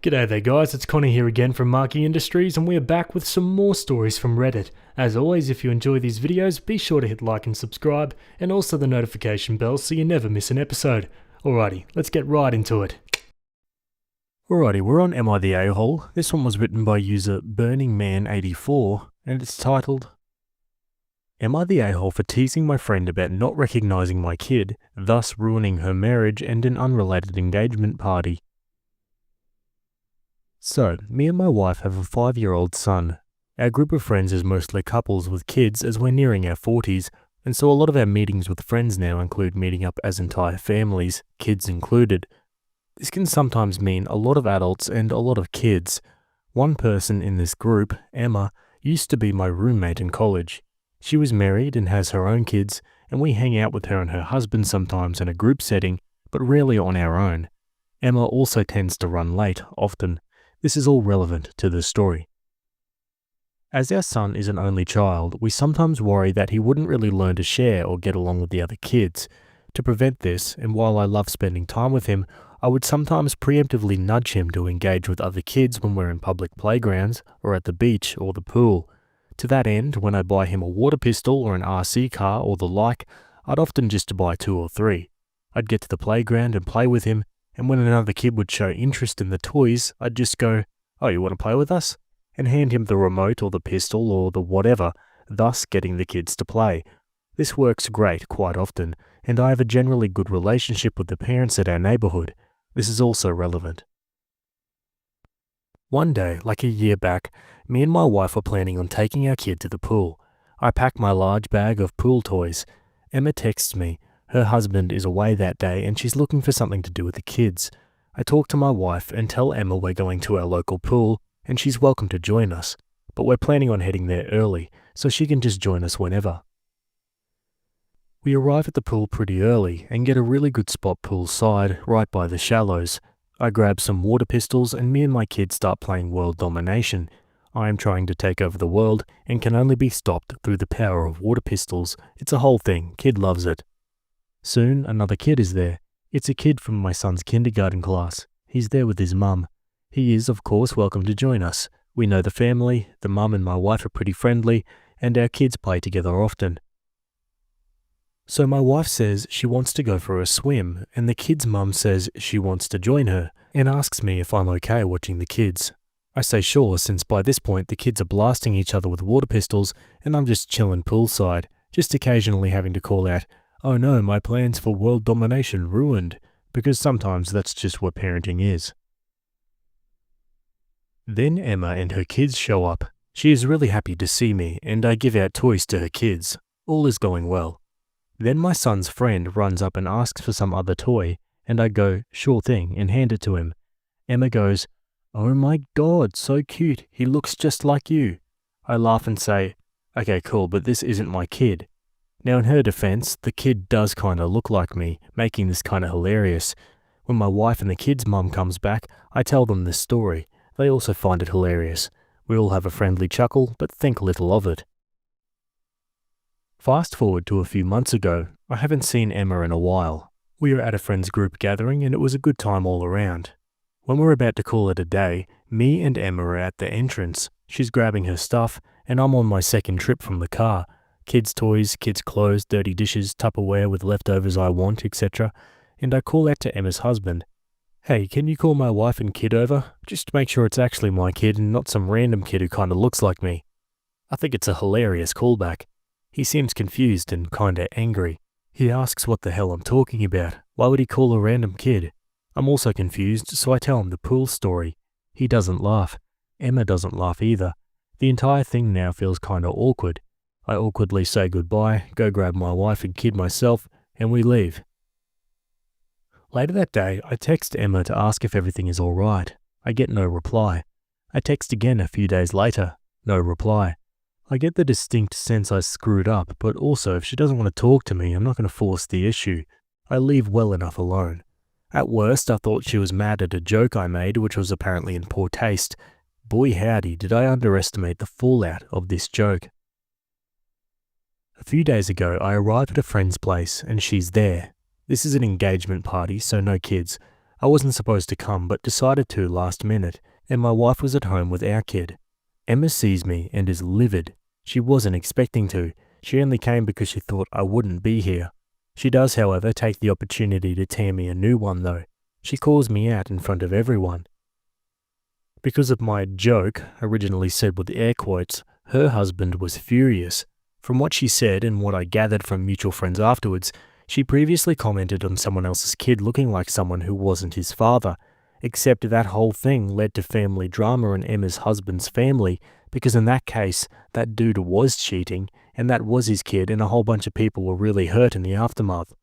G'day there guys, it's Connor here again from Marky Industries and we're back with some more stories from Reddit. As always, if you enjoy these videos, be sure to hit like and subscribe and also the notification bell so you never miss an episode. Alrighty, let's get right into it. Alrighty, we're on Am I the A-Hole? This one was written by user BurningMan84 and it's titled Am I the A-Hole for teasing my friend about not recognizing my kid, thus ruining her marriage and an unrelated engagement party? So, me and my wife have a 5-year-old son. Our group of friends is mostly couples with kids as we're nearing our 40s, and so a lot of our meetings with friends now include meeting up as entire families, kids included. This can sometimes mean a lot of adults and a lot of kids. One person in this group, Emma, used to be my roommate in college. She was married and has her own kids, and we hang out with her and her husband sometimes in a group setting, but rarely on our own. Emma also tends to run late, often. This is all relevant to the story. As our son is an only child, we sometimes worry that he wouldn't really learn to share or get along with the other kids. To prevent this, and while I love spending time with him, I would sometimes preemptively nudge him to engage with other kids when we're in public playgrounds, or at the beach or the pool. To that end, when I buy him a water pistol or an RC car or the like, I'd often just buy 2 or 3. I'd get to the playground and play with him, and when another kid would show interest in the toys, I'd just go, "Oh, you want to play with us?" and hand him the remote or the pistol or the whatever, thus getting the kids to play. This works great quite often, and I have a generally good relationship with the parents at our neighborhood. This is also relevant. One day, like a year back, me and my wife were planning on taking our kid to the pool. I pack my large bag of pool toys. Emma texts me. Her husband is away that day and she's looking for something to do with the kids. I talk to my wife and tell Emma we're going to our local pool and she's welcome to join us, but we're planning on heading there early so she can just join us whenever. We arrive at the pool pretty early and get a really good spot poolside right by the shallows. I grab some water pistols and me and my kid start playing world domination. I am trying to take over the world and can only be stopped through the power of water pistols. It's a whole thing, kid loves it. Soon, another kid is there. It's a kid from my son's kindergarten class. He's there with his mum. He is, of course, welcome to join us. We know the family, the mum and my wife are pretty friendly, and our kids play together often. So my wife says she wants to go for a swim, and the kid's mum says she wants to join her, and asks me if I'm okay watching the kids. I say sure, since by this point the kids are blasting each other with water pistols, and I'm just chilling poolside, just occasionally having to call out, "Oh no, my plans for world domination ruined," because sometimes that's just what parenting is. Then Emma and her kids show up. She is really happy to see me, and I give out toys to her kids. All is going well. Then my son's friend runs up and asks for some other toy, and I go, "Sure thing," and hand it to him. Emma goes, "Oh my god, so cute, he looks just like you." I laugh and say, "Okay, cool, but this isn't my kid." Now in her defense, the kid does kinda look like me, making this kinda hilarious. When my wife and the kid's mum comes back, I tell them this story. They also find it hilarious. We all have a friendly chuckle, but think little of it. Fast forward to a few months ago, I haven't seen Emma in a while. We were at a friend's group gathering and it was a good time all around. When we're about to call it a day, me and Emma are at the entrance. She's grabbing her stuff, and I'm on my second trip from the car. Kids' toys, kids' clothes, dirty dishes, Tupperware with leftovers I want, etc. And I call out to Emma's husband, "Hey, can you call my wife and kid over? Just to make sure it's actually my kid and not some random kid who kinda looks like me." I think it's a hilarious callback. He seems confused and kinda angry. He asks what the hell I'm talking about. Why would he call a random kid? I'm also confused, so I tell him the pool story. He doesn't laugh. Emma doesn't laugh either. The entire thing now feels kinda awkward. I awkwardly say goodbye, go grab my wife and kid myself, and we leave. Later that day, I text Emma to ask if everything is alright. I get no reply. I text again a few days later. No reply. I get the distinct sense I screwed up, but also if she doesn't want to talk to me, I'm not going to force the issue. I leave well enough alone. At worst, I thought she was mad at a joke I made, which was apparently in poor taste. Boy howdy, did I underestimate the fallout of this joke. A few days ago, I arrived at a friend's place and she's there. This is an engagement party, so no kids. I wasn't supposed to come but decided to last minute, and my wife was at home with our kid. Emma sees me and is livid. She wasn't expecting to. She only came because she thought I wouldn't be here. She does, however, take the opportunity to tear me a new one though. She calls me out in front of everyone. Because of my joke, originally said with air quotes, her husband was furious. From what she said and what I gathered from mutual friends afterwards, she previously commented on someone else's kid looking like someone who wasn't his father, except that whole thing led to family drama in Emma's husband's family, because in that case, that dude was cheating, and that was his kid, and a whole bunch of people were really hurt in the aftermath.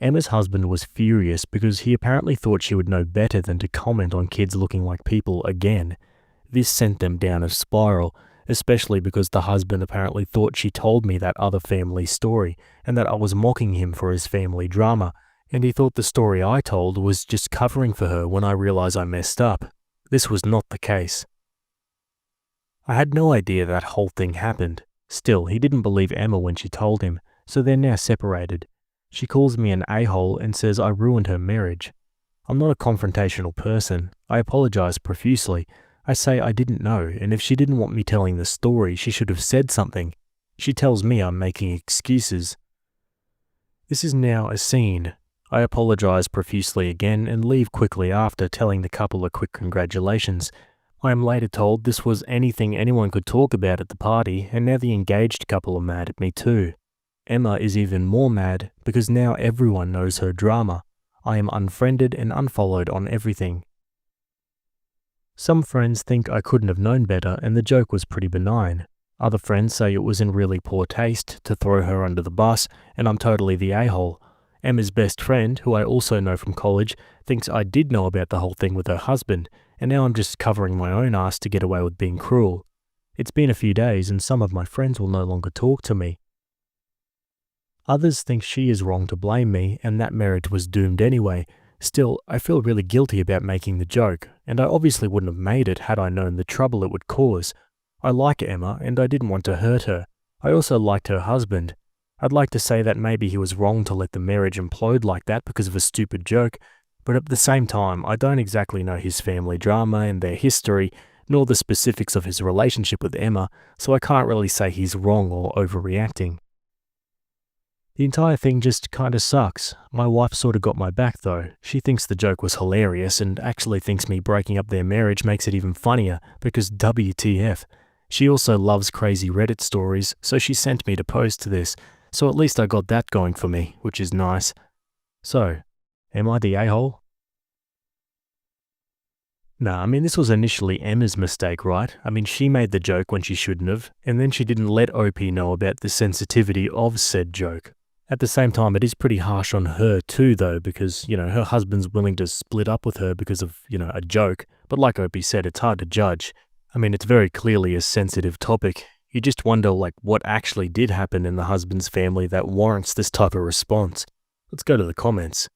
Emma's husband was furious because he apparently thought she would know better than to comment on kids looking like people again. This sent them down a spiral, especially because the husband apparently thought she told me that other family story, and that I was mocking him for his family drama, and he thought the story I told was just covering for her when I realized I messed up. This was not the case. I had no idea that whole thing happened. Still, he didn't believe Emma when she told him, so they're now separated. She calls me an a-hole and says I ruined her marriage. I'm not a confrontational person. I apologize profusely. I say I didn't know, and if she didn't want me telling the story, she should have said something. She tells me I'm making excuses. This is now a scene. I apologize profusely again and leave quickly after, telling the couple a quick congratulations. I am later told this was anything anyone could talk about at the party, and now the engaged couple are mad at me too. Emma is even more mad because now everyone knows her drama. I am unfriended and unfollowed on everything. Some friends think I couldn't have known better and the joke was pretty benign. Other friends say it was in really poor taste to throw her under the bus and I'm totally the a-hole. Emma's best friend, who I also know from college, thinks I did know about the whole thing with her husband, and now I'm just covering my own ass to get away with being cruel. It's been a few days and some of my friends will no longer talk to me. Others think she is wrong to blame me and that marriage was doomed anyway. Still, I feel really guilty about making the joke, and I obviously wouldn't have made it had I known the trouble it would cause. I like Emma and I didn't want to hurt her. I also liked her husband. I'd like to say that maybe he was wrong to let the marriage implode like that because of a stupid joke, but at the same time, I don't exactly know his family drama and their history, nor the specifics of his relationship with Emma, so I can't really say he's wrong or overreacting. The entire thing just kinda sucks. My wife sorta got my back though. She thinks the joke was hilarious and actually thinks me breaking up their marriage makes it even funnier because WTF. She also loves crazy Reddit stories, so she sent me to post this, so at least I got that going for me, which is nice. So, am I the a-hole? Nah, I mean this was initially Emma's mistake, right? I mean she made the joke when she shouldn't have, and then she didn't let OP know about the sensitivity of said joke. At the same time, it is pretty harsh on her too though, because, her husband's willing to split up with her because of, a joke, but like OP said, it's hard to judge. I mean, it's very clearly a sensitive topic. You just wonder, what actually did happen in the husband's family that warrants this type of response. Let's go to the comments.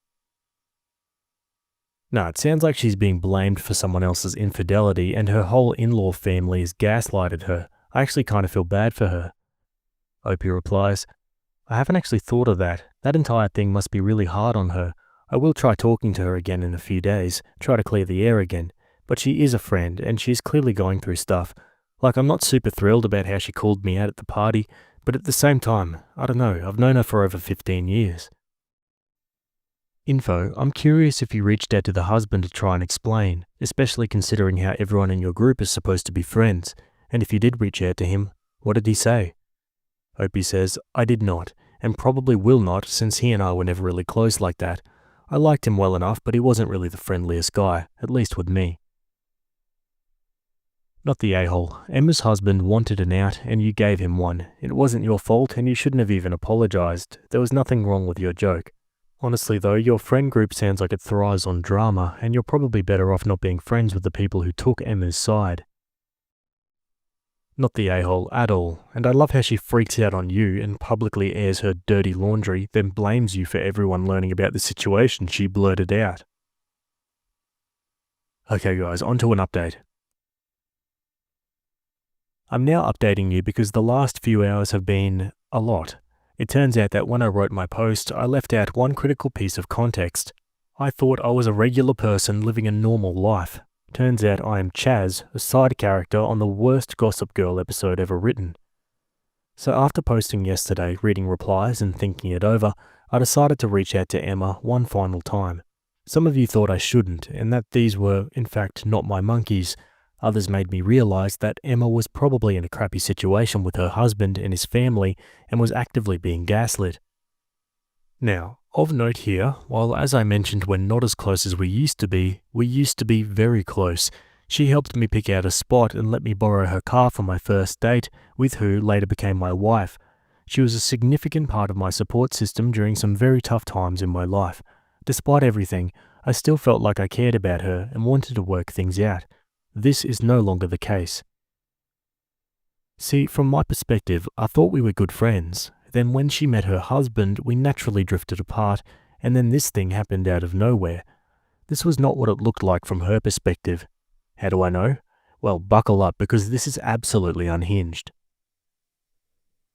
Nah, it sounds like she's being blamed for someone else's infidelity and her whole in-law family has gaslighted her. I actually kind of feel bad for her. OP replies, I haven't actually thought of that. That entire thing must be really hard on her. I will try talking to her again in a few days, try to clear the air again. But she is a friend and she's clearly going through stuff. I'm not super thrilled about how she called me out at the party, but at the same time, I don't know, I've known her for over 15 years. Info, I'm curious if you reached out to the husband to try and explain, especially considering how everyone in your group is supposed to be friends, and if you did reach out to him, what did he say? Opie says, I did not, and probably will not since he and I were never really close like that. I liked him well enough, but he wasn't really the friendliest guy, at least with me. Not the a-hole. Emma's husband wanted an out and you gave him one. It wasn't your fault and you shouldn't have even apologized. There was nothing wrong with your joke. Honestly though, your friend group sounds like it thrives on drama and you're probably better off not being friends with the people who took Emma's side. Not the a-hole at all, and I love how she freaks out on you and publicly airs her dirty laundry, then blames you for everyone learning about the situation she blurted out. Okay guys, on to an update. I'm now updating you because the last few hours have been a lot. It turns out that when I wrote my post, I left out one critical piece of context. I thought I was a regular person living a normal life. Turns out I am Chaz, a side character on the worst Gossip Girl episode ever written. So after posting yesterday, reading replies and thinking it over, I decided to reach out to Emma one final time. Some of you thought I shouldn't, and that these were, in fact, not my monkeys. Others made me realize that Emma was probably in a crappy situation with her husband and his family and was actively being gaslit. Now, of note here, while as I mentioned we're not as close as we used to be very close. She helped me pick out a spot and let me borrow her car for my first date, with who later became my wife. She was a significant part of my support system during some very tough times in my life. Despite everything, I still felt like I cared about her and wanted to work things out. This is no longer the case. See, from my perspective, I thought we were good friends. Then when she met her husband, we naturally drifted apart, and then this thing happened out of nowhere. This was not what it looked like from her perspective. How do I know? Well, buckle up because this is absolutely unhinged.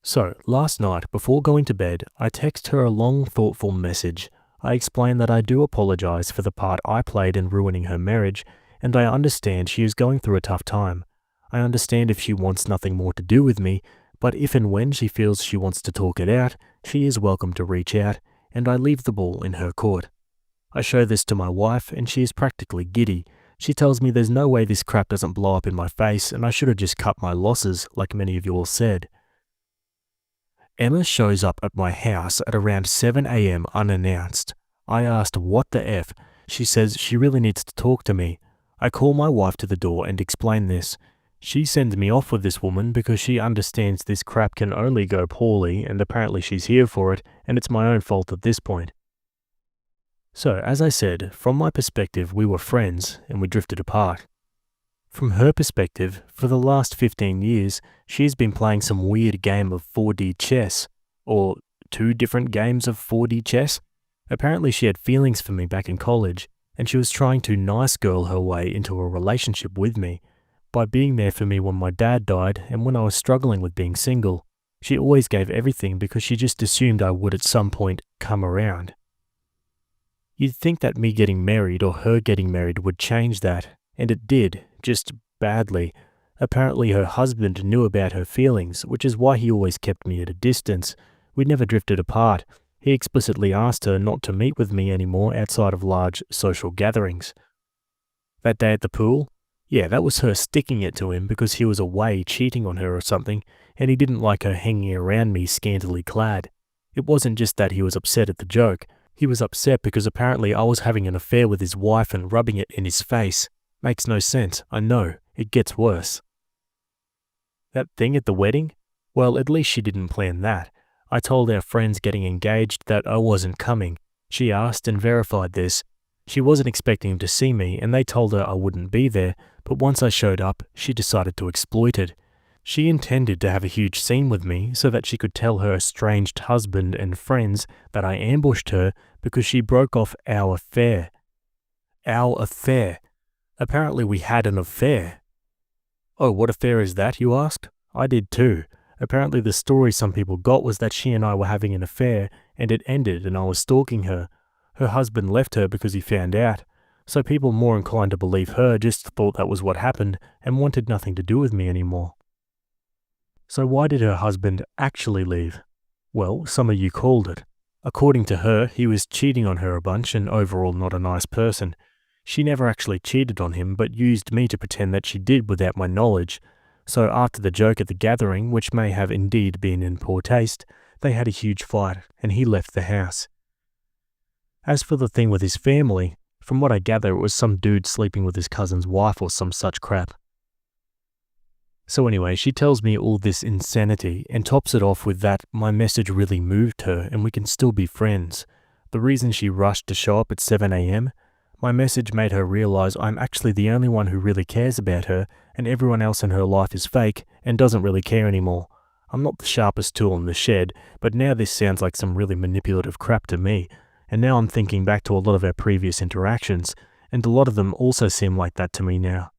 So, last night, before going to bed, I texted her a long, thoughtful message. I explained that I do apologize for the part I played in ruining her marriage, and I understand she is going through a tough time. I understand if she wants nothing more to do with me, but if and when she feels she wants to talk it out, she is welcome to reach out, and I leave the ball in her court. I show this to my wife, and she is practically giddy. She tells me there's no way this crap doesn't blow up in my face, and I should have just cut my losses, like many of you all said. Emma shows up at my house at around 7 a.m. unannounced. I asked what the F. She says she really needs to talk to me. I call my wife to the door and explain this. She sends me off with this woman because she understands this crap can only go poorly, and apparently she's here for it, and it's my own fault at this point. So, as I said, from my perspective, we were friends, and we drifted apart. From her perspective, for the last 15 years, she's been playing some weird game of 4D chess, or 2 different games of 4D chess. Apparently she had feelings for me back in college, and she was trying to nice girl her way into a relationship with me. By being there for me when my dad died and when I was struggling with being single. She always gave everything because she just assumed I would at some point come around. You'd think that me getting married or her getting married would change that, and it did, just badly. Apparently her husband knew about her feelings, which is why he always kept me at a distance. We never drifted apart. He explicitly asked her not to meet with me anymore outside of large social gatherings. That day at the pool? Yeah, that was her sticking it to him because he was away cheating on her or something, and he didn't like her hanging around me scantily clad. It wasn't just that he was upset at the joke. He was upset because apparently I was having an affair with his wife and rubbing it in his face. Makes no sense, I know. It gets worse. That thing at the wedding? Well, at least she didn't plan that. I told our friends getting engaged that I wasn't coming. She asked and verified this. She wasn't expecting him to see me, and they told her I wouldn't be there, but once I showed up, she decided to exploit it. She intended to have a huge scene with me so that she could tell her estranged husband and friends that I ambushed her because she broke off our affair. Our affair. Apparently we had an affair. Oh, what affair is that, you asked? I did too. Apparently the story some people got was that she and I were having an affair, and it ended and I was stalking her. Her husband left her because he found out, so people more inclined to believe her just thought that was what happened and wanted nothing to do with me anymore. So why did her husband actually leave? Well, some of you called it. According to her, he was cheating on her a bunch and overall not a nice person. She never actually cheated on him but used me to pretend that she did without my knowledge. So after the joke at the gathering, which may have indeed been in poor taste, they had a huge fight and he left the house. As for the thing with his family, from what I gather it was some dude sleeping with his cousin's wife or some such crap. So anyway, she tells me all this insanity and tops it off with that my message really moved her and we can still be friends. The reason she rushed to show up at 7 a.m? My message made her realize I'm actually the only one who really cares about her and everyone else in her life is fake and doesn't really care anymore. I'm not the sharpest tool in the shed, but now this sounds like some really manipulative crap to me. And now I'm thinking back to a lot of our previous interactions, and a lot of them also seem like that to me now.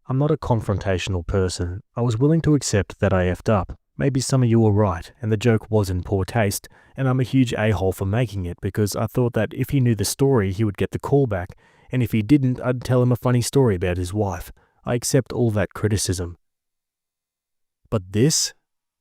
I'm not a confrontational person. I was willing to accept that I effed up. Maybe some of you were right, and the joke was in poor taste, and I'm a huge a-hole for making it because I thought that if he knew the story, he would get the call back, and if he didn't, I'd tell him a funny story about his wife. I accept all that criticism. But this?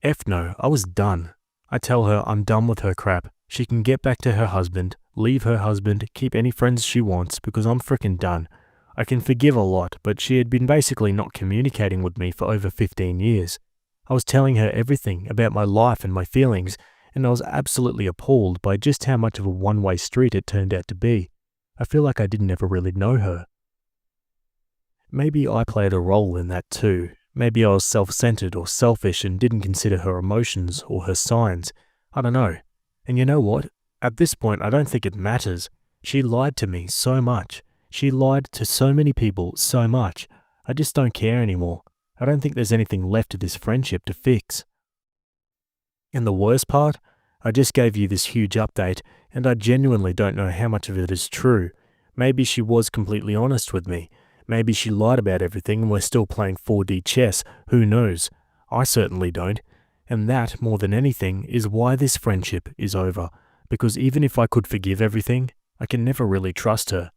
F no, I was done. I tell her I'm done with her crap. She can get back to her husband, leave her husband, keep any friends she wants because I'm frickin' done. I can forgive a lot, but she had been basically not communicating with me for over 15 years. I was telling her everything about my life and my feelings, and I was absolutely appalled by just how much of a one-way street it turned out to be. I feel like I didn't ever really know her. Maybe I played a role in that too. Maybe I was self-centered or selfish and didn't consider her emotions or her signs. I don't know. And you know what? At this point, I don't think it matters. She lied to me so much. She lied to so many people so much. I just don't care anymore. I don't think there's anything left of this friendship to fix. And the worst part? I just gave you this huge update, and I genuinely don't know how much of it is true. Maybe she was completely honest with me. Maybe she lied about everything and we're still playing 4D chess. Who knows? I certainly don't. And that, more than anything, is why this friendship is over. Because even if I could forgive everything, I can never really trust her.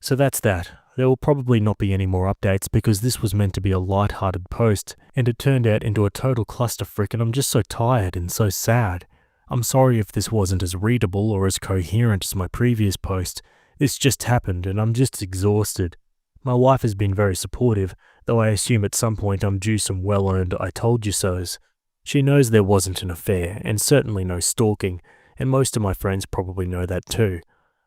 So that's that. There will probably not be any more updates because this was meant to be a light-hearted post, and it turned out into a total clusterfrick, and I'm just so tired and so sad. I'm sorry if this wasn't as readable or as coherent as my previous post. This just happened and I'm just exhausted. My wife has been very supportive, though I assume at some point I'm due some well-earned I told you so's. She knows there wasn't an affair, and certainly no stalking, and most of my friends probably know that too.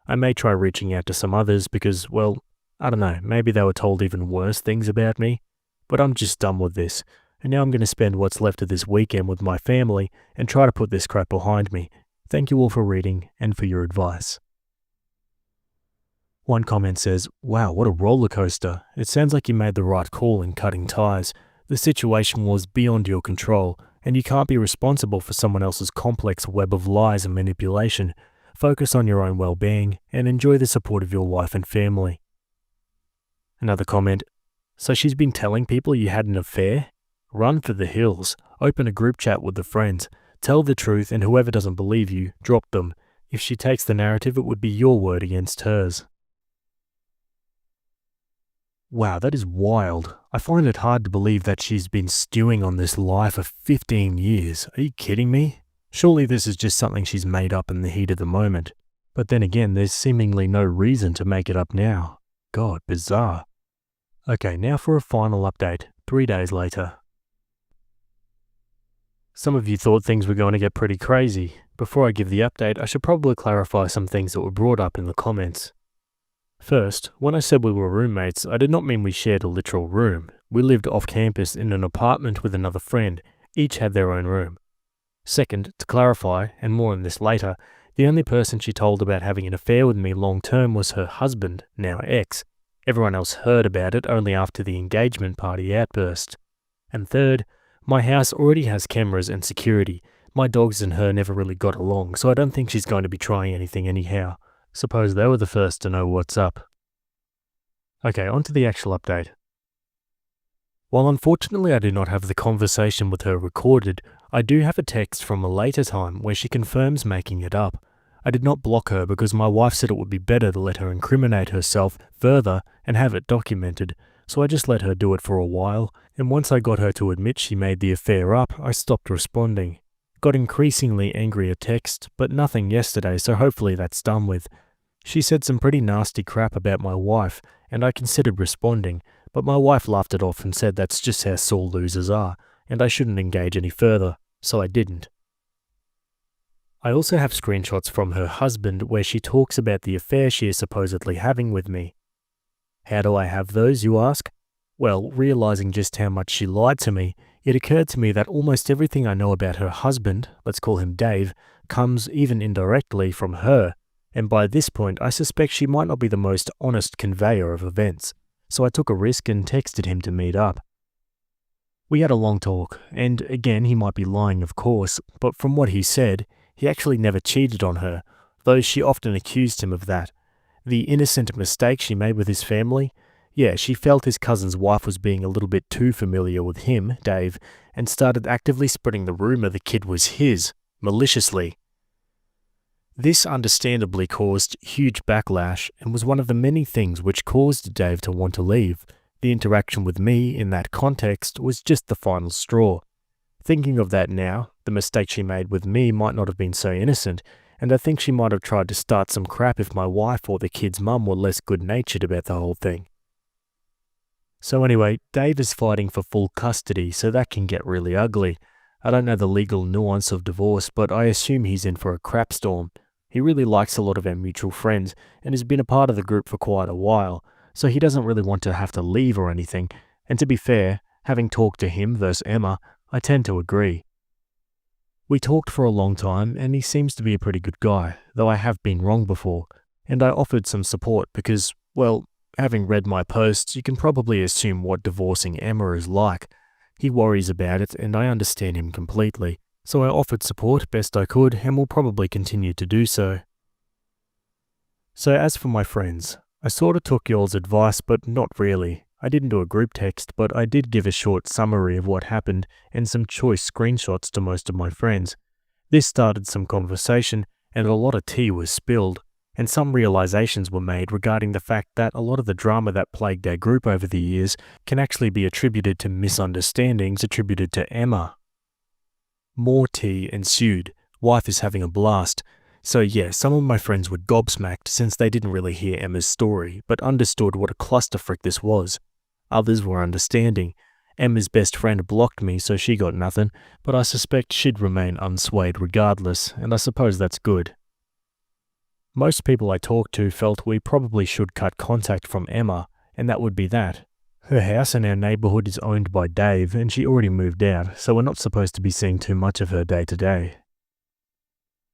I may try reaching out to some others because, well, I don't know, maybe they were told even worse things about me. But I'm just done with this, and now I'm going to spend what's left of this weekend with my family and try to put this crap behind me. Thank you all for reading and for your advice. One comment says, "Wow, what a roller coaster. It sounds like you made the right call in cutting ties. The situation was beyond your control, and you can't be responsible for someone else's complex web of lies and manipulation. Focus on your own well-being and enjoy the support of your wife and family." Another comment, "So she's been telling people you had an affair? Run for the hills. Open a group chat with the friends. Tell the truth, and whoever doesn't believe you, drop them. If she takes the narrative, it would be your word against hers." Wow, that is wild. I find it hard to believe that she's been stewing on this lie for 15 years. Are you kidding me? Surely this is just something she's made up in the heat of the moment. But then again, there's seemingly no reason to make it up now. God, bizarre. Okay, now for a final update, 3 days later. Some of you thought things were going to get pretty crazy. Before I give the update, I should probably clarify some things that were brought up in the comments. First, when I said we were roommates, I did not mean we shared a literal room. We lived off campus in an apartment with another friend. Each had their own room. Second, to clarify, and more on this later, the only person she told about having an affair with me long term was her husband, now ex. Everyone else heard about it only after the engagement party outburst. And third, my house already has cameras and security. My dogs and her never really got along, so I don't think she's going to be trying anything anyhow. Suppose they were the first to know what's up. Okay, on to the actual update. While unfortunately I do not have the conversation with her recorded, I do have a text from a later time where she confirms making it up. I did not block her because my wife said it would be better to let her incriminate herself further and have it documented, so I just let her do it for a while, and once I got her to admit she made the affair up, I stopped responding. Got increasingly angry at text, but nothing yesterday, so hopefully that's done with. She said some pretty nasty crap about my wife, and I considered responding, but my wife laughed it off and said that's just how sore losers are, and I shouldn't engage any further, so I didn't. I also have screenshots from her husband where she talks about the affair she is supposedly having with me. How do I have those, you ask? Well, realizing just how much she lied to me, it occurred to me that almost everything I know about her husband, let's call him Dave, comes even indirectly from her. And by this point, I suspect she might not be the most honest conveyor of events, so I took a risk and texted him to meet up. We had a long talk, and again, he might be lying of course, but from what he said, he actually never cheated on her, though she often accused him of that. The innocent mistake she made with his family, Yeah, she felt his cousin's wife was being a little bit too familiar with him, Dave, and started actively spreading the rumor the kid was his, maliciously. This understandably caused huge backlash and was one of the many things which caused Dave to want to leave. The interaction with me in that context was just the final straw. Thinking of that now, the mistake she made with me might not have been so innocent, and I think she might have tried to start some crap if my wife or the kid's mum were less good-natured about the whole thing. So anyway, Dave is fighting for full custody, so that can get really ugly. I don't know the legal nuance of divorce, but I assume he's in for a crap storm. He really likes a lot of our mutual friends and has been a part of the group for quite a while, so he doesn't really want to have to leave or anything, and to be fair, having talked to him versus Emma, I tend to agree. We talked for a long time and he seems to be a pretty good guy, though I have been wrong before, and I offered some support because, well, having read my posts, you can probably assume what divorcing Emma is like. He worries about it and I understand him completely, so I offered support best I could and will probably continue to do so. So as for my friends, I sort of took y'all's advice but not really. I didn't do a group text, but I did give a short summary of what happened and some choice screenshots to most of my friends. This started some conversation and a lot of tea was spilled, and some realizations were made regarding the fact that a lot of the drama that plagued our group over the years can actually be attributed to misunderstandings attributed to Emma. More tea ensued. Wife is having a blast. So yeah, some of my friends were gobsmacked since they didn't really hear Emma's story, but understood what a clusterfuck this was. Others were understanding. Emma's best friend blocked me, so she got nothing, but I suspect she'd remain unswayed regardless, and I suppose that's good. Most people I talked to felt we probably should cut contact from Emma, and that would be that. Her house in our neighbourhood is owned by Dave, and she already moved out, so we're not supposed to be seeing too much of her day to day.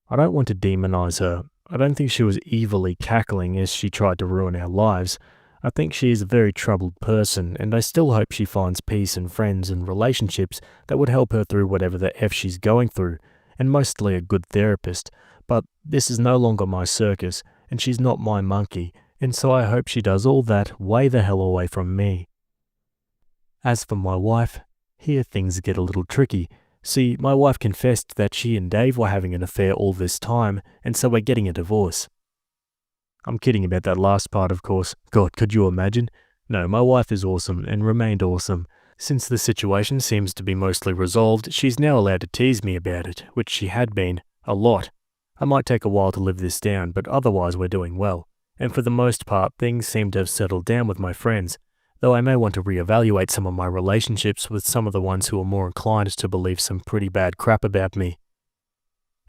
I don't want to demonize her. I don't think she was evilly cackling as she tried to ruin our lives. I think she is a very troubled person, and I still hope she finds peace and friends and relationships that would help her through whatever the F she's going through, and mostly a good therapist. But this is no longer my circus, and she's not my monkey, and so I hope she does all that way the hell away from me. As for my wife, here things get a little tricky. See, my wife confessed that she and Dave were having an affair all this time, and so we're getting a divorce. I'm kidding about that last part, of course. God, could you imagine? No, my wife is awesome and remained awesome. Since the situation seems to be mostly resolved, she's now allowed to tease me about it, which she had been, a lot. I might take a while to live this down, but otherwise we're doing well. And for the most part, things seem to have settled down with my friends, though I may want to reevaluate some of my relationships with some of the ones who are more inclined to believe some pretty bad crap about me.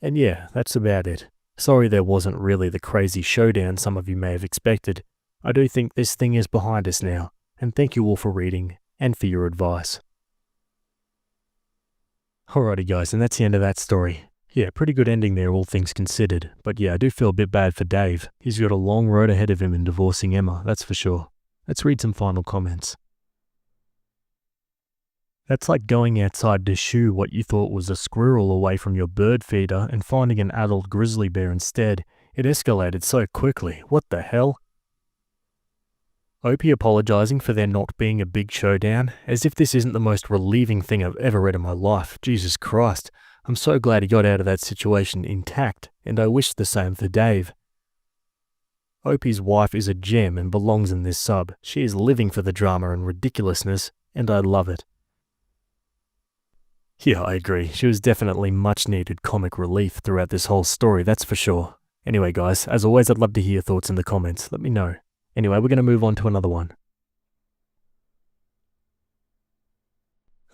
And yeah, that's about it. Sorry there wasn't really the crazy showdown some of you may have expected. I do think this thing is behind us now, and thank you all for reading and for your advice. Alrighty guys, and that's the end of that story. Yeah, pretty good ending there, all things considered. But yeah, I do feel a bit bad for Dave. He's got a long road ahead of him in divorcing Emma, that's for sure. Let's read some final comments. That's like going outside to shoo what you thought was a squirrel away from your bird feeder and finding an adult grizzly bear instead. It escalated so quickly. What the hell? Opie apologizing for there not being a big showdown, as if this isn't the most relieving thing I've ever read in my life. Jesus Christ. I'm so glad he got out of that situation intact, and I wish the same for Dave. Opie's wife is a gem and belongs in this sub. She is living for the drama and ridiculousness, and I love it. Yeah, I agree. She was definitely much needed comic relief throughout this whole story, that's for sure. Anyway guys, as always I'd love to hear your thoughts in the comments, let me know. Anyway, we're going to move on to another one.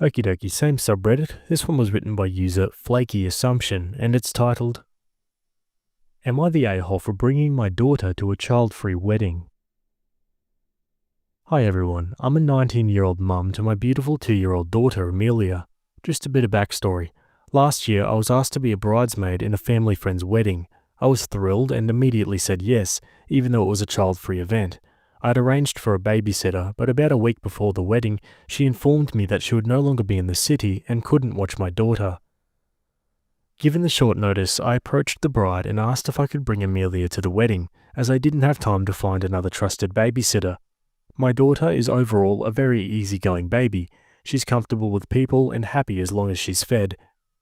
Okie dokie, same subreddit. This one was written by user Flaky Assumption, and it's titled, Am I the a-hole for bringing my daughter to a child-free wedding? Hi everyone, I'm a 19-year-old mum to my beautiful 2-year-old daughter Amelia. Just a bit of backstory. Last year I was asked to be a bridesmaid in a family friend's wedding. I was thrilled and immediately said yes, even though it was a child-free event. I had arranged for a babysitter, but about a week before the wedding, she informed me that she would no longer be in the city and couldn't watch my daughter. Given the short notice, I approached the bride and asked if I could bring Amelia to the wedding, as I didn't have time to find another trusted babysitter. My daughter is overall a very easygoing baby. She's comfortable with people and happy as long as she's fed.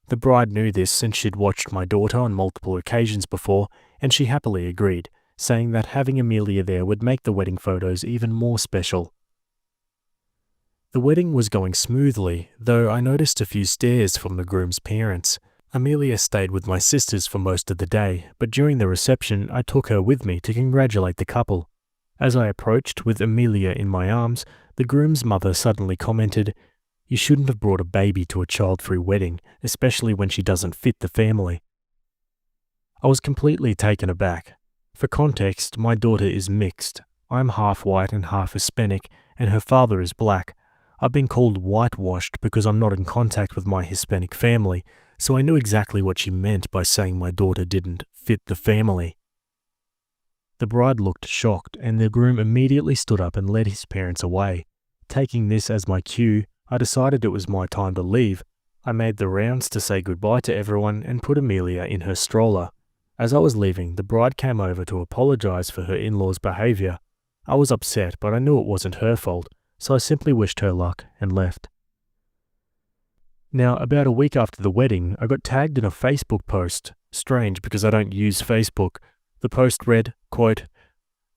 The bride knew this since she'd watched my daughter on multiple occasions before, and she happily agreed, saying that having Amelia there would make the wedding photos even more special. The wedding was going smoothly, though I noticed a few stares from the groom's parents. Amelia stayed with my sisters for most of the day, but during the reception I took her with me to congratulate the couple. As I approached with Amelia in my arms, the groom's mother suddenly commented, "You shouldn't have brought a baby to a child-free wedding, especially when she doesn't fit the family." I was completely taken aback. For context, my daughter is mixed. I'm half white and half Hispanic, and her father is black. I've been called whitewashed because I'm not in contact with my Hispanic family, so I knew exactly what she meant by saying my daughter didn't fit the family. The bride looked shocked, and the groom immediately stood up and led his parents away. Taking this as my cue, I decided it was my time to leave. I made the rounds to say goodbye to everyone and put Amelia in her stroller. As I was leaving, the bride came over to apologize for her in-laws' behavior. I was upset, but I knew it wasn't her fault, so I simply wished her luck and left. Now, about a week after the wedding, I got tagged in a Facebook post. Strange, because I don't use Facebook. The post read, quote,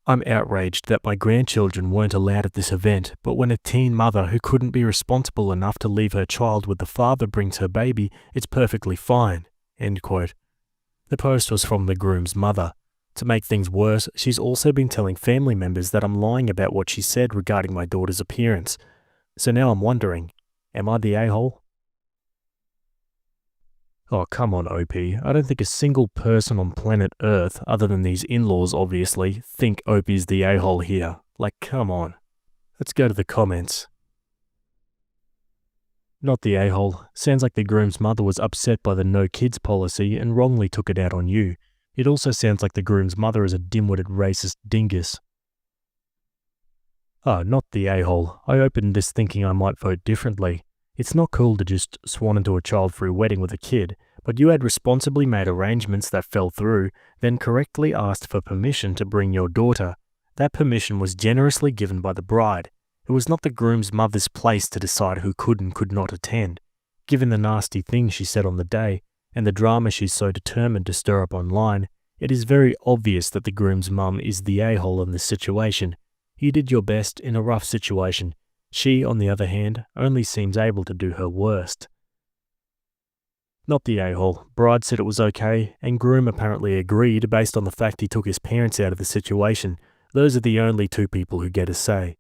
"I'm outraged that my grandchildren weren't allowed at this event, but when a teen mother who couldn't be responsible enough to leave her child with the father brings her baby, it's perfectly fine." End quote. The post was from the groom's mother. To make things worse, she's also been telling family members that I'm lying about what she said regarding my daughter's appearance. So now I'm wondering, am I the a-hole? Oh, come on, OP. I don't think a single person on planet Earth, other than these in-laws obviously, think OP's the a-hole here. Like, come on. Let's go to the comments. Not the a-hole. Sounds like the groom's mother was upset by the no kids policy and wrongly took it out on you. It also sounds like the groom's mother is a dim-witted racist dingus. Oh, not the a-hole. I opened this thinking I might vote differently. It's not cool to just swan into a child-free wedding with a kid, but you had responsibly made arrangements that fell through, then correctly asked for permission to bring your daughter. That permission was generously given by the bride. It was not the groom's mother's place to decide who could and could not attend. Given the nasty things she said on the day, and the drama she's so determined to stir up online, it is very obvious that the groom's mum is the a-hole in this situation. You did your best in a rough situation. She, on the other hand, only seems able to do her worst. Not the a-hole. Bride said it was okay, and groom apparently agreed based on the fact he took his parents out of the situation. Those are the only two people who get a say.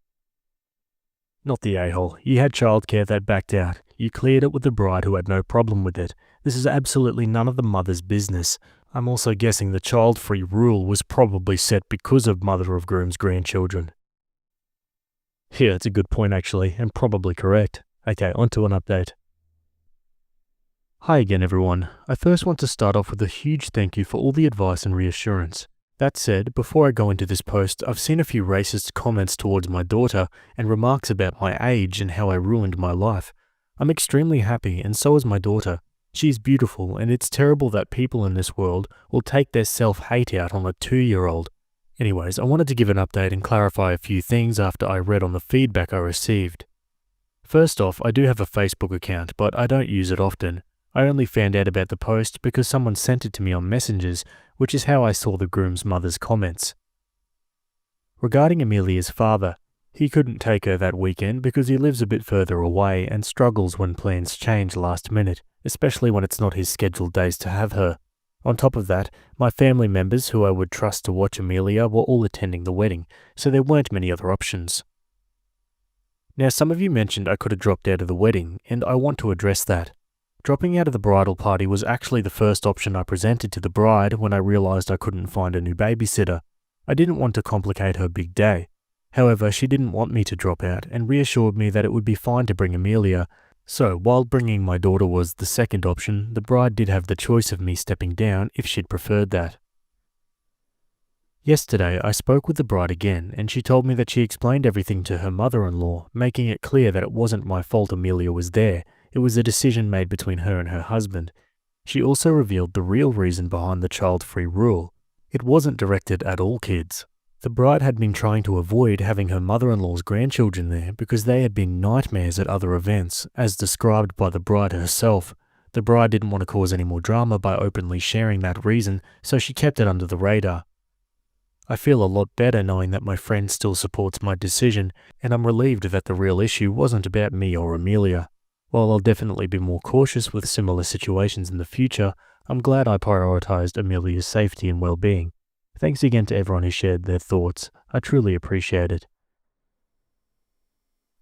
Not the a-hole. You had childcare that backed out. You cleared it with the bride who had no problem with it. This is absolutely none of the mother's business. I'm also guessing the child-free rule was probably set because of mother of groom's grandchildren. Yeah, it's a good point actually, and probably correct. Okay, on to an update. Hi again everyone. I first want to start off with a huge thank you for all the advice and reassurance. That said, before I go into this post, I've seen a few racist comments towards my daughter and remarks about my age and how I ruined my life. I'm extremely happy, and so is my daughter. She's beautiful, and it's terrible that people in this world will take their self-hate out on a 2-year-old. Anyways, I wanted to give an update and clarify a few things after I read on the feedback I received. First off, I do have a Facebook account, but I don't use it often. I only found out about the post because someone sent it to me on Messengers, which is how I saw the groom's mother's comments. Regarding Amelia's father, he couldn't take her that weekend because he lives a bit further away and struggles when plans change last minute, especially when it's not his scheduled days to have her. On top of that, my family members who I would trust to watch Amelia were all attending the wedding, so there weren't many other options. Now, some of you mentioned I could have dropped out of the wedding, and I want to address that. Dropping out of the bridal party was actually the first option I presented to the bride when I realized I couldn't find a new babysitter. I didn't want to complicate her big day. However, she didn't want me to drop out and reassured me that it would be fine to bring Amelia. So, while bringing my daughter was the second option, the bride did have the choice of me stepping down if she'd preferred that. Yesterday, I spoke with the bride again, and she told me that she explained everything to her mother-in-law, making it clear that it wasn't my fault Amelia was there. It was a decision made between her and her husband. She also revealed the real reason behind the child-free rule. It wasn't directed at all kids. The bride had been trying to avoid having her mother-in-law's grandchildren there because they had been nightmares at other events, as described by the bride herself. The bride didn't want to cause any more drama by openly sharing that reason, so she kept it under the radar. I feel a lot better knowing that my friend still supports my decision, and I'm relieved that the real issue wasn't about me or Amelia. While I'll definitely be more cautious with similar situations in the future, I'm glad I prioritized Amelia's safety and well-being. Thanks again to everyone who shared their thoughts. I truly appreciate it.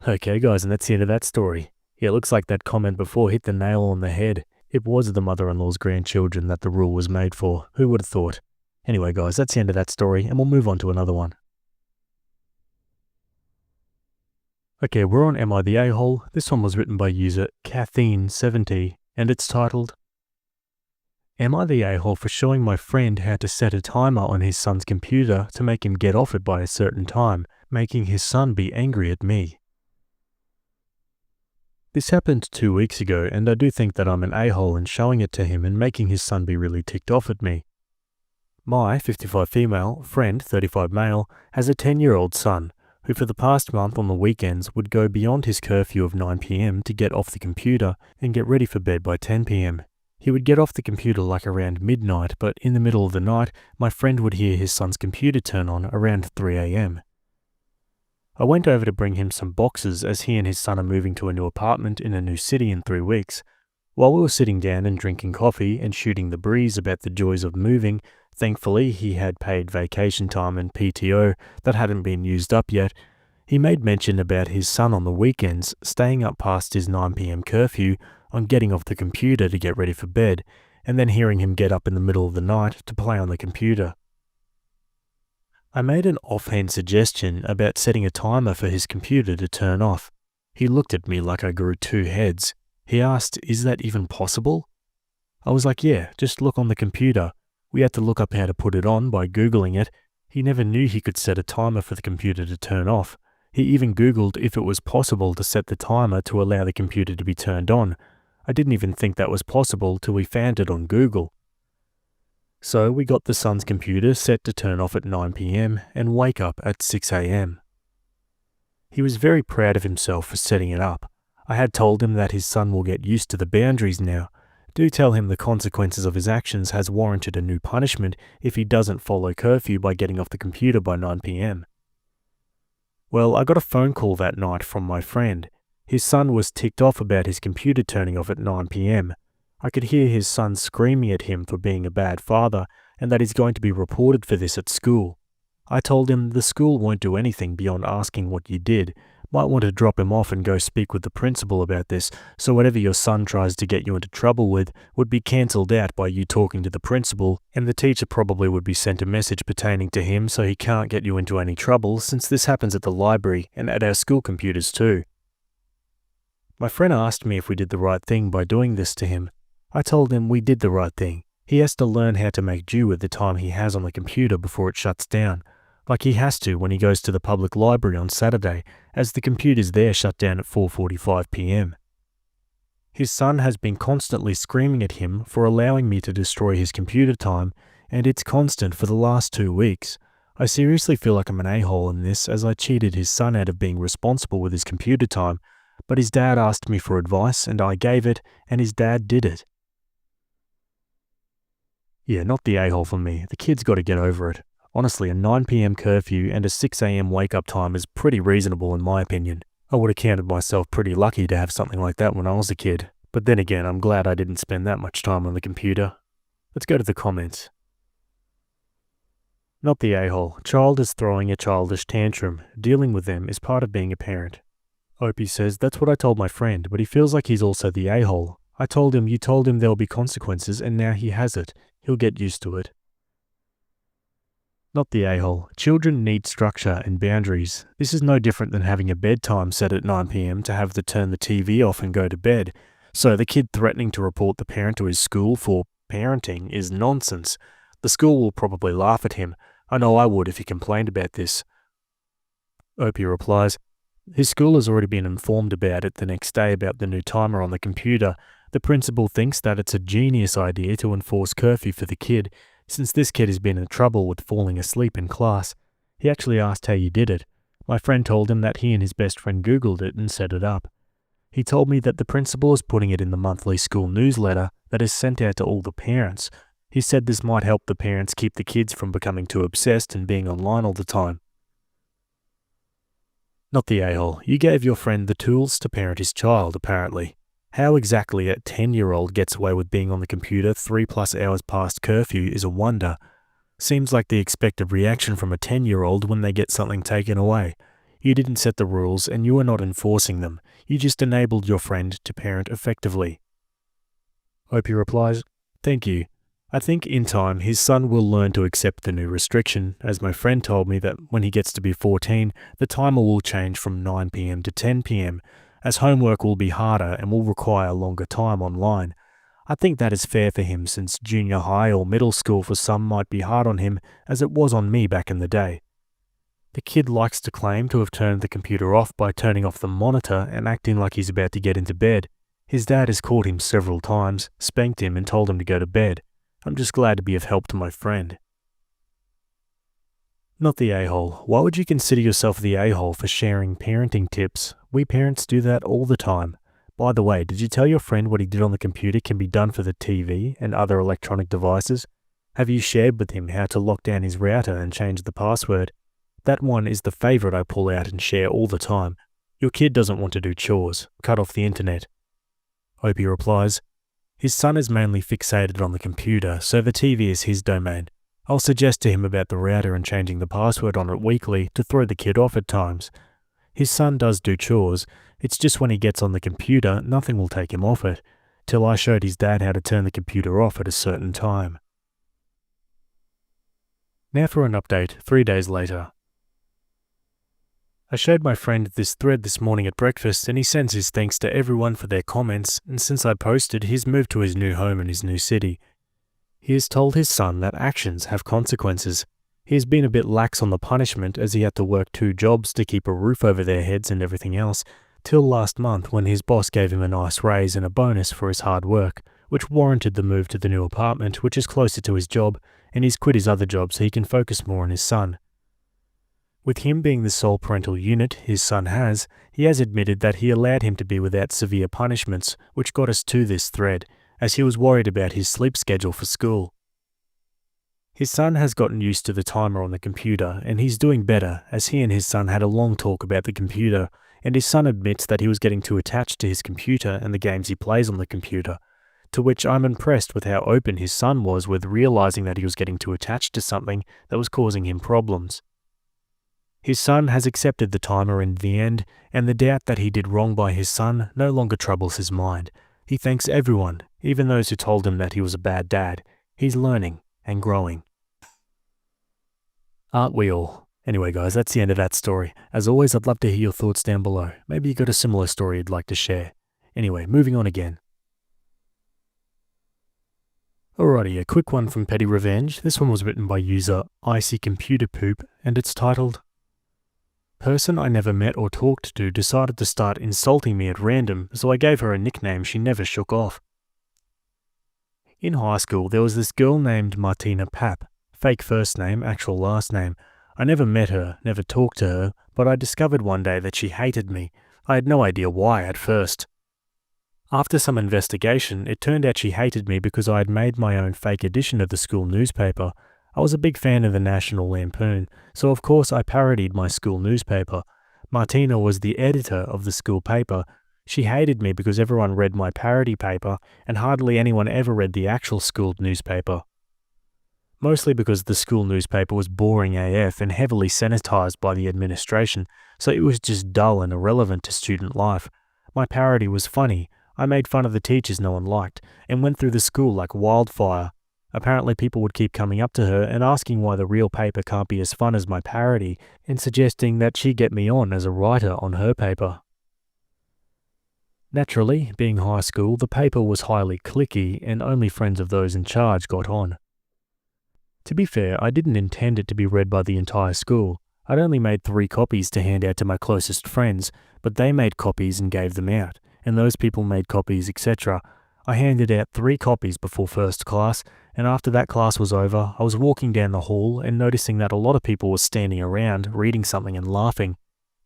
Okay guys, and that's the end of that story. Yeah, it looks like that comment before hit the nail on the head. It was the mother-in-law's grandchildren that the rule was made for. Who would have thought? Anyway guys, that's the end of that story, and we'll move on to another one. Okay, we're on Am I the A-Hole? This one was written by user Kathleen70, and it's titled, Am I the a-hole for showing my friend how to set a timer on his son's computer to make him get off it by a certain time, making his son be angry at me? This happened 2 weeks ago, and I do think that I'm an a-hole in showing it to him and making his son be really ticked off at me. My 55 female friend, 35 male, has a 10-year-old son, who for the past month on the weekends would go beyond his curfew of 9 p.m. to get off the computer and get ready for bed by 10 p.m. He would get off the computer like around midnight, but in the middle of the night, my friend would hear his son's computer turn on around 3 a.m. I went over to bring him some boxes as he and his son are moving to a new apartment in a new city in 3 weeks. While we were sitting down and drinking coffee and shooting the breeze about the joys of moving, thankfully he had paid vacation time and PTO that hadn't been used up yet. He made mention about his son on the weekends staying up past his 9 p.m. curfew on getting off the computer to get ready for bed, and then hearing him get up in the middle of the night to play on the computer. I made an offhand suggestion about setting a timer for his computer to turn off. He looked at me like I grew 2 heads. He asked, "Is that even possible?" I was like, "Yeah, just look on the computer." We had to look up how to put it on by Googling it. He never knew he could set a timer for the computer to turn off. He even Googled if it was possible to set the timer to allow the computer to be turned on. I didn't even think that was possible till we found it on Google. So we got the son's computer set to turn off at 9 p.m. and wake up at 6 a.m. He was very proud of himself for setting it up. I had told him that his son will get used to the boundaries now. Do tell him the consequences of his actions has warranted a new punishment if he doesn't follow curfew by getting off the computer by 9 p.m. Well, I got a phone call that night from my friend. His son was ticked off about his computer turning off at 9 p.m. I could hear his son screaming at him for being a bad father and that he's going to be reported for this at school. I told him the school won't do anything beyond asking what you did. Might want to drop him off and go speak with the principal about this, so whatever your son tries to get you into trouble with would be cancelled out by you talking to the principal, and the teacher probably would be sent a message pertaining to him so he can't get you into any trouble, since this happens at the library and at our school computers too. My friend asked me if we did the right thing by doing this to him. I told him we did the right thing. He has to learn how to make do with the time he has on the computer before it shuts down. Like he has to when he goes to the public library on Saturday, as the computers there shut down at 4:45 p.m. His son has been constantly screaming at him for allowing me to destroy his computer time, and it's constant for the last 2 weeks. I seriously feel like I'm an a-hole in this, as I cheated his son out of being responsible with his computer time, but his dad asked me for advice and I gave it, and his dad did it. Yeah, not the a-hole for me. The kid's got to get over it. Honestly, a 9 p.m. curfew and a 6 a.m. wake-up time is pretty reasonable in my opinion. I would have counted myself pretty lucky to have something like that when I was a kid. But then again, I'm glad I didn't spend that much time on the computer. Let's go to the comments. Not the a-hole. Child is throwing a childish tantrum. Dealing with them is part of being a parent. Opie says, that's what I told my friend, but he feels like he's also the a-hole. I told him you told him there'll be consequences and now he has it. He'll get used to it. Not the a-hole. Children need structure and boundaries. This is no different than having a bedtime set at 9 p.m. to have to turn the TV off and go to bed. So the kid threatening to report the parent to his school for parenting is nonsense. The school will probably laugh at him. I know I would if he complained about this. Opie replies, his school has already been informed about it the next day about the new timer on the computer. The principal thinks that it's a genius idea to enforce curfew for the kid, since this kid has been in trouble with falling asleep in class. He actually asked how you did it. My friend told him that he and his best friend Googled it and set it up. He told me that the principal is putting it in the monthly school newsletter that is sent out to all the parents. He said this might help the parents keep the kids from becoming too obsessed and being online all the time. Not the a-hole. You gave your friend the tools to parent his child, apparently. How exactly a 10-year-old gets away with being on the computer 3+ hours past curfew is a wonder. Seems like the expected reaction from a 10-year-old when they get something taken away. You didn't set the rules and you are not enforcing them. You just enabled your friend to parent effectively. Opie replies, "Thank you. I think in time his son will learn to accept the new restriction, as my friend told me that when he gets to be 14, the timer will change from 9 p.m. to 10 p.m, as homework will be harder and will require longer time online. I think that is fair for him since junior high or middle school for some might be hard on him as it was on me back in the day." The kid likes to claim to have turned the computer off by turning off the monitor and acting like he's about to get into bed. His dad has caught him several times, spanked him and told him to go to bed. I'm just glad to be of help to my friend. Not the a-hole. Why would you consider yourself the a-hole for sharing parenting tips? We parents do that all the time. By the way, did you tell your friend what he did on the computer can be done for the TV and other electronic devices? Have you shared with him how to lock down his router and change the password? That one is the favorite I pull out and share all the time. Your kid doesn't want to do chores. Cut off the internet. Opie replies, "His son is mainly fixated on the computer, so the TV is his domain. I'll suggest to him about the router and changing the password on it weekly to throw the kid off at times. His son does do chores, it's just when he gets on the computer, nothing will take him off it, till I showed his dad how to turn the computer off at a certain time." Now for an update, 3 days later. I showed my friend this thread this morning at breakfast and he sends his thanks to everyone for their comments, and since I posted, he's moved to his new home in his new city. He has told his son that actions have consequences. He has been a bit lax on the punishment as he had to work 2 jobs to keep a roof over their heads and everything else, till last month when his boss gave him a nice raise and a bonus for his hard work, which warranted the move to the new apartment, which is closer to his job, and he's quit his other job so he can focus more on his son. With him being the sole parental unit his son has, he has admitted that he allowed him to be without severe punishments, which got us to this thread, as he was worried about his sleep schedule for school. His son has gotten used to the timer on the computer, and he's doing better, as he and his son had a long talk about the computer, and his son admits that he was getting too attached to his computer and the games he plays on the computer, to which I'm impressed with how open his son was with realizing that he was getting too attached to something that was causing him problems. His son has accepted the timer in the end, and the doubt that he did wrong by his son no longer troubles his mind. He thanks everyone, even those who told him that he was a bad dad. He's learning and growing. Aren't we all? Anyway guys, that's the end of that story. As always, I'd love to hear your thoughts down below. Maybe you got a similar story you'd like to share. Anyway, moving on again. Alrighty, a quick one from Petty Revenge. This one was written by user Icy Computer Poop, and it's titled, "Person I never met or talked to decided to start insulting me at random, so I gave her a nickname she never shook off. In high school, there was this girl named Martina Papp. Fake first name, actual last name. I never met her, never talked to her, but I discovered one day that she hated me. I had no idea why at first. After some investigation, it turned out she hated me because I had made my own fake edition of the school newspaper. I was a big fan of the National Lampoon, so of course I parodied my school newspaper. Martina was the editor of the school paper. She hated me because everyone read my parody paper and hardly anyone ever read the actual school newspaper. Mostly because the school newspaper was boring AF and heavily sanitized by the administration, so it was just dull and irrelevant to student life. My parody was funny. I made fun of the teachers no one liked and went through the school like wildfire. Apparently people would keep coming up to her and asking why the real paper can't be as fun as my parody and suggesting that she get me on as a writer on her paper. Naturally, being high school, the paper was highly cliquey and only friends of those in charge got on. To be fair, I didn't intend it to be read by the entire school. I'd only made 3 copies to hand out to my closest friends, but they made copies and gave them out, and those people made copies, etc. I handed out 3 copies before first class, and after that class was over, I was walking down the hall and noticing that a lot of people were standing around, reading something and laughing.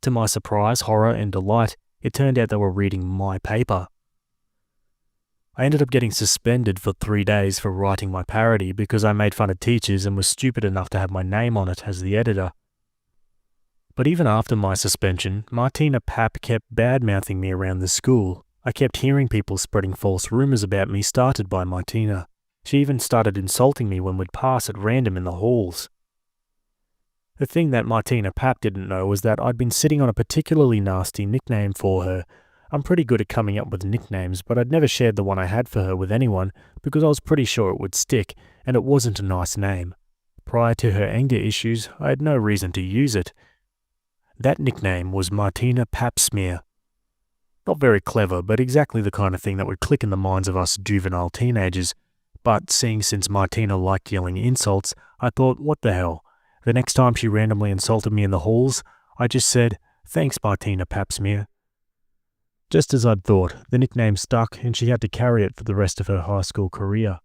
To my surprise, horror, and delight, it turned out they were reading my paper. I ended up getting suspended for 3 days for writing my parody because I made fun of teachers and was stupid enough to have my name on it as the editor. But even after my suspension, Martina Papp kept bad-mouthing me around the school. I kept hearing people spreading false rumors about me started by Martina. She even started insulting me when we'd pass at random in the halls. The thing that Martina Papp didn't know was that I'd been sitting on a particularly nasty nickname for her. I'm pretty good at coming up with nicknames, but I'd never shared the one I had for her with anyone because I was pretty sure it would stick, and it wasn't a nice name. Prior to her anger issues, I had no reason to use it. That nickname was Martina Papsmear. Not very clever, but exactly the kind of thing that would click in the minds of us juvenile teenagers. But seeing since Martina liked yelling insults, I thought, what the hell? The next time she randomly insulted me in the halls, I just said, "Thanks, Martina Papsmear." Just as I'd thought, the nickname stuck and she had to carry it for the rest of her high school career.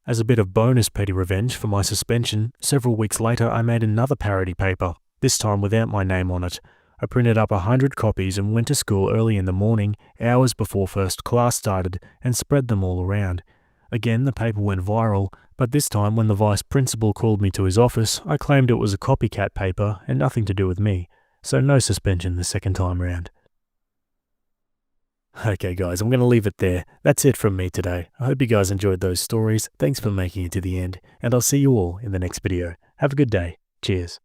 As a bit of bonus petty revenge for my suspension, several weeks later I made another parody paper, this time without my name on it. I printed up 100 copies and went to school early in the morning, hours before first class started, and spread them all around. Again, the paper went viral, but this time when the vice principal called me to his office, I claimed it was a copycat paper and nothing to do with me, so no suspension the second time round. Okay guys, I'm going to leave it there. That's it from me today. I hope you guys enjoyed those stories. Thanks for making it to the end, and I'll see you all in the next video. Have a good day. Cheers.